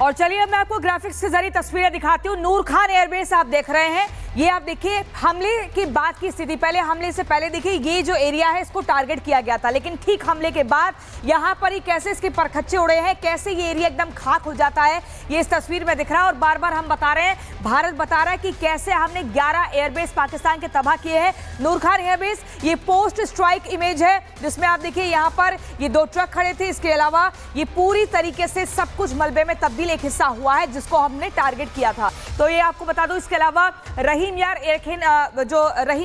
और चलिए अब मैं आपको ग्राफिक्स के जरिए तस्वीरें दिखाती हूँ। नूर खान एयरबेस आप देख रहे हैं, ये आप देखिए हमले के बाद की स्थिति। पहले हमले से पहले देखिए ये जो एरिया है इसको टारगेट किया गया था, लेकिन ठीक हमले के बाद यहाँ पर ही कैसे इसके परखच्चे उड़े हैं, कैसे ये एरिया एकदम खाक हो जाता है, ये इस तस्वीर में दिख रहा है। और बार बार हम बता रहे हैं, भारत बता रहा है कि कैसे हमने 11 एयरबेस पाकिस्तान के तबाह किए हैं। नूर खान एयरबेस ये पोस्ट स्ट्राइक इमेज है जिसमें आप देखिए यहाँ पर ये 2 ट्रक खड़े थे, इसके अलावा ये पूरी तरीके से सब कुछ मलबे में तब्दील एक हिस्सा हुआ है जिसको हमने टारगेट किया था। तो ये आपको बता दूं, इसके अलावा रहीम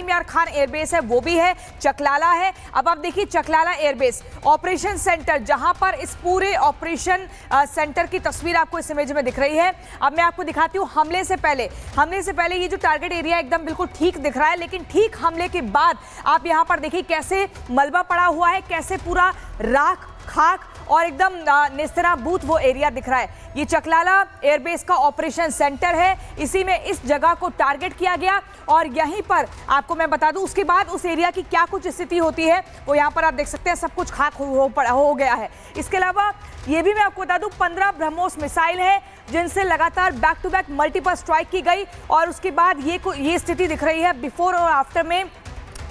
यार खान एयरबेस है वो भी है, चकलाला है। अब आप देखिए चकलाला एयरबेस ऑपरेशन सेंटर, जहां पर इस पूरे ऑपरेशन सेंटर की तस्वीर आपको इस इमेज में दिख रही है। अब मैं आपको दिखाती हूँ हमले से पहले ये जो टारगेट एरिया एकदम बिल्कुल ठीक दिख रहा है, लेकिन ठीक हमले के बाद आप यहाँ पर देखिए कैसे मलबा पड़ा हुआ है, कैसे पूरा राख खाक और एकदम निस्तराबूत वो एरिया दिख रहा है। ये चकलाला एयरबेस का ऑपरेशन सेंटर है, इसी में इस जगह को टारगेट किया गया और यहीं पर आपको मैं बता दूं उसके बाद उस एरिया की क्या कुछ स्थिति होती है वो यहाँ पर आप देख सकते हैं, सब कुछ खाक हो गया है। इसके अलावा ये भी मैं आपको बता दूं 15 ब्रह्मोस मिसाइल है जिनसे लगातार back to back multiple strike की गई और उसके बाद ये स्थिति दिख रही है। बिफोर और आफ्टर में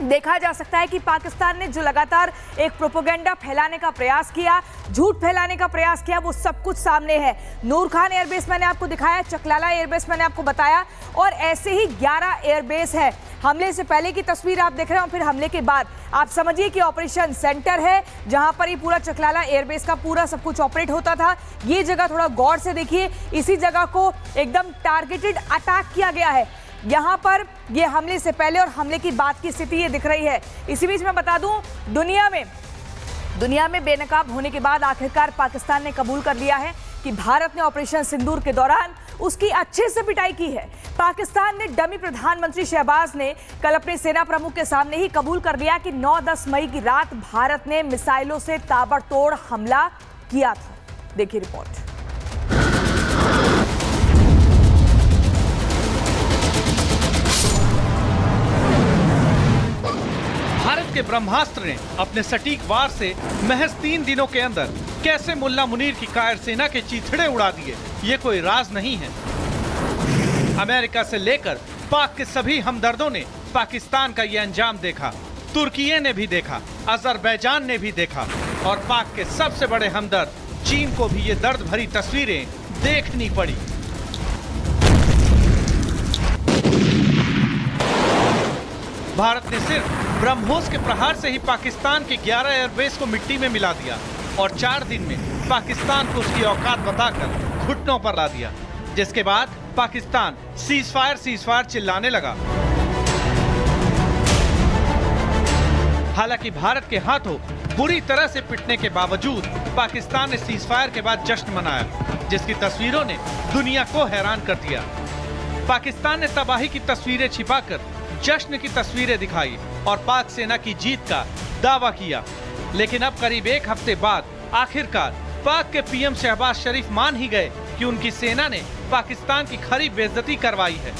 देखा जा सकता है कि पाकिस्तान ने जो लगातार एक प्रोपेगेंडा फैलाने का प्रयास किया, झूठ फैलाने का प्रयास किया, वो सब कुछ सामने है। नूर खान एयरबेस मैंने आपको दिखाया, चकलाला एयरबेस मैंने आपको बताया और ऐसे ही 11 एयरबेस है। हमले से पहले की तस्वीर आप देख रहे हैं और फिर हमले के बाद आप समझिए कि ऑपरेशन सेंटर है जहां पर ये पूरा चकलाला एयरबेस का पूरा सब कुछ ऑपरेट होता था। ये जगह थोड़ा गौर से देखिए, इसी जगह को एकदम टारगेटेड अटैक किया गया है। यहाँ पर ये हमले से पहले और हमले की बाद की स्थिति ये दिख रही है। इसी बीच मैं बता दूं, दुनिया में बेनकाब होने के बाद आखिरकार पाकिस्तान ने कबूल कर लिया है कि भारत ने ऑपरेशन सिंदूर के दौरान उसकी अच्छे से पिटाई की है। पाकिस्तान ने डमी प्रधानमंत्री शहबाज ने कल अपने सेना प्रमुख के सामने ही कबूल कर लिया कि 9-10 मई की रात भारत ने मिसाइलों से ताबड़तोड़ हमला किया था। देखिए रिपोर्ट। भारत के ब्रह्मास्त्र ने अपने सटीक वार से महज 3 दिनों के अंदर कैसे मुल्ला मुनीर की कायर सेना के चीथड़े उड़ा दिए, ये कोई राज नहीं है। अमेरिका से लेकर पाक के सभी हमदर्दों ने पाकिस्तान का ये अंजाम देखा, तुर्की ने भी देखा, अजरबैजान ने भी देखा और पाक के सबसे बड़े हमदर्द चीन को भी ये दर्द भरी तस्वीरें देखनी पड़ी। भारत ने सिर्फ ब्रह्मोस के प्रहार से ही पाकिस्तान के 11 एयरबेस को मिट्टी में मिला दिया और 4 दिन में पाकिस्तान को उसकी औकात बताकर घुटनों पर ला दिया, जिसके बाद पाकिस्तान सीज फायर चिल्लाने लगा। हालांकि भारत के हाथों बुरी तरह से पिटने के बावजूद पाकिस्तान ने सीज फायर के बाद जश्न मनाया, जिसकी तस्वीरों ने दुनिया को हैरान कर दिया। पाकिस्तान ने तबाही की तस्वीरें छिपाकर जश्न की तस्वीरें दिखाई और पाक सेना की जीत का दावा किया। लेकिन अब करीब 1 हफ्ते बाद आखिरकार पाक के पीएम शहबाज शरीफ मान ही गए कि उनकी सेना ने पाकिस्तान की खरी बेइज्जती करवाई है।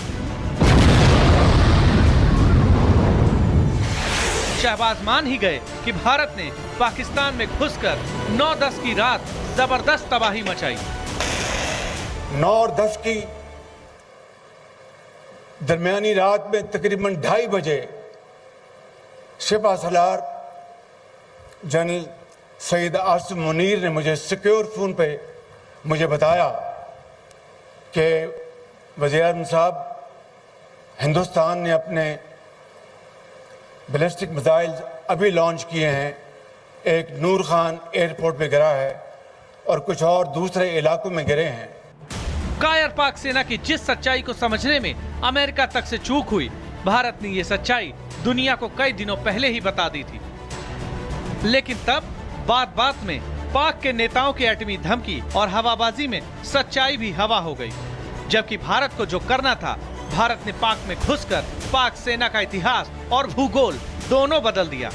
शहबाज मान ही गए कि भारत ने पाकिस्तान में घुसकर 9-10 की रात जबरदस्त तबाही मचाई। 9 और 10 की दरमियानी रात में तकरीबन 2:30 बजे सिपा सलार जनरल सईद आसिम मुनीर ने मुझे सिक्योर फोन पे मुझे बताया कि वज़ीर-ए-आज़म साहब, हिंदुस्तान ने अपने बैलिस्टिक मिसाइल अभी लॉन्च किए हैं, एक नूर खान एयरपोर्ट पे गिरा है और कुछ और दूसरे इलाकों में गिरे हैं। कायर पाक सेना की जिस सच्चाई को समझने में अमेरिका तक से चूक हुई, भारत ने ये सच्चाई दुनिया को कई दिनों पहले ही बता दी थी। लेकिन तब बात बात में पाक के नेताओं की एटमी धमकी और हवाबाजी में सच्चाई भी हवा हो गई। जबकि भारत को जो करना था, भारत ने पाक में घुसकर पाक सेना का इतिहास और भूगोल दोनों बदल दिया।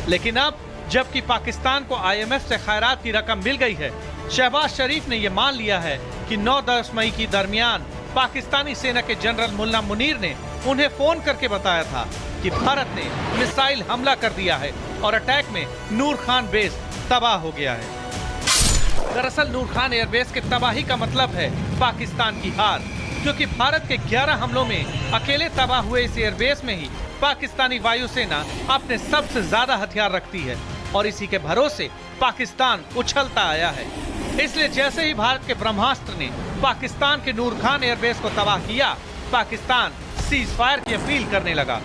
लेकिन अब जबकि पाकिस्तान को IMF से खैरात की रकम मिल गई है, शहबाज शरीफ ने यह मान लिया है कि 9-10 मई की दरमियान पाकिस्तानी सेना के जनरल मुल्ला मुनीर ने उन्हें फोन करके बताया था कि भारत ने मिसाइल हमला कर दिया है और अटैक में नूर खान बेस तबाह हो गया है। दरअसल नूर खान एयरबेस के तबाही का मतलब है पाकिस्तान की हार, क्योंकि भारत के 11 हमलों में अकेले तबाह हुए इस एयरबेस में ही पाकिस्तानी वायुसेना अपने सबसे ज्यादा हथियार रखती है और इसी के भरोसे पाकिस्तान उछलता आया है। इसलिए जैसे ही भारत के ब्रह्मास्त्र ने पाकिस्तान के नूर खान एयरबेस को तबाह किया, पाकिस्तान सीज फायर की अपील करने लगा।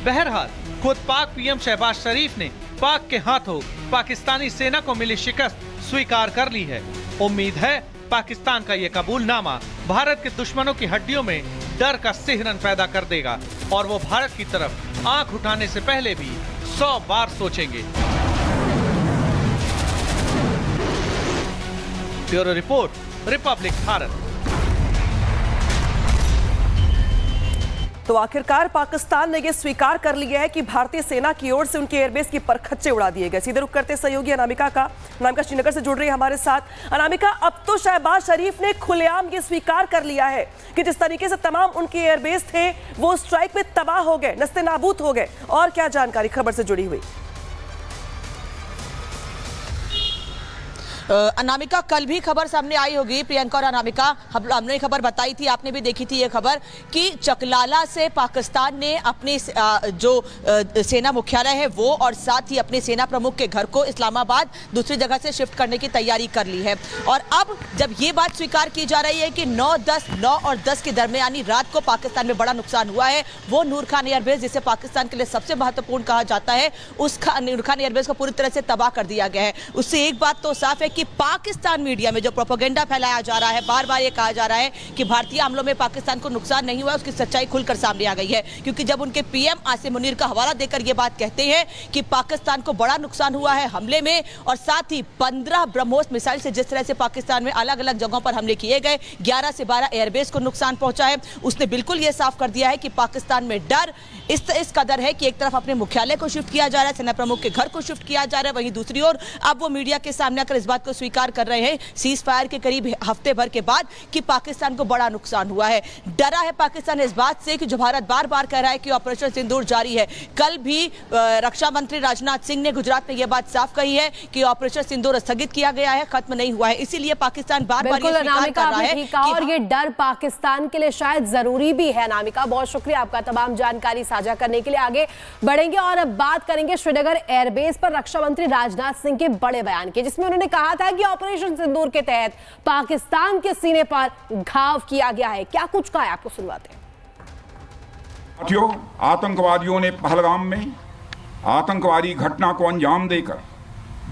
बहरहाल खुद पाक पीएम शहबाज शरीफ ने पाक के हाथों पाकिस्तानी सेना को मिली शिकस्त स्वीकार कर ली है। उम्मीद है पाकिस्तान का ये कबूलनामा भारत के दुश्मनों की हड्डियों में डर का सिहरन पैदा कर देगा और वो भारत की तरफ आंख उठाने से पहले भी 100 बार सोचेंगे। Bureau report, Republic Bharat. तो आखिरकार पाकिस्तान ने यह स्वीकार कर लिया है कि भारतीय सेना की ओर से उनके एयरबेस की परखच्चे उड़ा दिए गए। सीधे रुख करते सहयोगी अनामिका का। अनामिका श्रीनगर से जुड़ रही है हमारे साथ। अनामिका, अब तो शहबाज शरीफ ने खुलेआम ये स्वीकार कर लिया है कि जिस तरीके से तमाम उनके एयरबेस थे वो स्ट्राइक में तबाह हो गए, नस्ते नाबूद हो गए। और क्या जानकारी खबर से जुड़ी हुई? अनामिका, कल भी खबर सामने आई होगी प्रियंका और अनामिका, हमने खबर बताई थी, आपने भी देखी थी ये खबर कि चकलाला से पाकिस्तान ने अपने जो सेना मुख्यालय है वो और साथ ही अपने सेना प्रमुख के घर को इस्लामाबाद दूसरी जगह से शिफ्ट करने की तैयारी कर ली है। और अब जब ये बात स्वीकार की जा रही है कि 9 और 10 के दरमियानी रात को पाकिस्तान में बड़ा नुकसान हुआ है, वो नूर खान एयरबेस जिसे पाकिस्तान के लिए सबसे महत्वपूर्ण कहा जाता है, उस नूर खान एयरबेस को पूरी तरह से तबाह कर दिया गया है। उससे एक बात तो साफ है कि पाकिस्तान मीडिया में जो प्रोपेगेंडा फैलाया जा रहा है, बार बार ये कहा जा रहा है कि भारतीय हमलों में पाकिस्तान को नुकसान नहीं हुआ, उसकी सच्चाई खुलकर सामने आ गई है। क्योंकि जब उनके पीएम आसिम मुनीर का हवाला देकर ये बात कहते हैं कि पाकिस्तान को बड़ा नुकसान हुआ है हमले में, और साथ ही 15 ब्रह्मोस मिसाइल से जिस तरह से पाकिस्तान में अलग अलग जगहों पर हमले किए गए, 11 से 12 एयरबेस को नुकसान पहुंचा है, उसने बिल्कुल ये साफ कर दिया है कि पाकिस्तान में डर इस कदर है कि एक तरफ अपने मुख्यालय को शिफ्ट किया जा रहा है, सेना प्रमुख के घर को शिफ्ट किया जा रहा है, वहीं दूसरी ओर अब वो मीडिया के सामने आकर इस बात को स्वीकार कर रहे हैं सीज फायर के करीब हफ्ते भर के बाद कि पाकिस्तान को बड़ा नुकसान हुआ है। डरा है पाकिस्तान इस बात से कि जो भारत बार बार कह रहा है कि ऑपरेशन सिंदूर जारी है। कल भी रक्षा मंत्री राजनाथ सिंह ने गुजरात में यह बात साफ कही है कि ऑपरेशन सिंदूर स्थगित किया गया है, खत्म नहीं हुआ है। इसीलिए पाकिस्तान बार बार ये स्वीकार कर रहा है कि और ये डर पाकिस्तान के लिए शायद जरूरी भी है। अनामिका, बहुत शुक्रिया आपका तमाम जानकारी साझा करने के लिए। आगे बढ़ेंगे और अब बात करेंगे श्रीनगर एयरबेस पर रक्षा मंत्री राजनाथ सिंह के बड़े बयान के, जिसमें उन्होंने कहा था कि ऑपरेशन सिंदूर के तहत पाकिस्तान के सीने पर घाव किया गया है। क्या कुछ कहा है, आपको सुनवाते हैं। साथियों, आतंकवादियों ने पहलगाम में आतंकवादी घटना को अंजाम देकर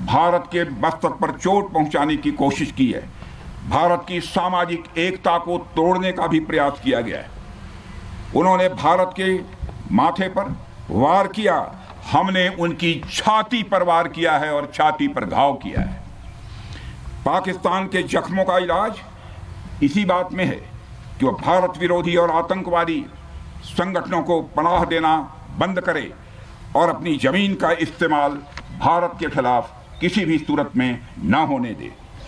भारत के मस्तक पर चोट पहुंचाने की कोशिश की है। भारत की सामाजिक एकता को तोड़ने का भी प्रयास किया गया है। उन्होंने भारत के माथे पर वार किया, हमने उनकी छाती पर वार किया है और छाती पर घाव किया है। पाकिस्तान के जख्मों का इलाज इसी बात में है कि वह भारत विरोधी और आतंकवादी संगठनों को पनाह देना बंद करे और अपनी जमीन का इस्तेमाल भारत के खिलाफ किसी भी सूरत में न होने दे।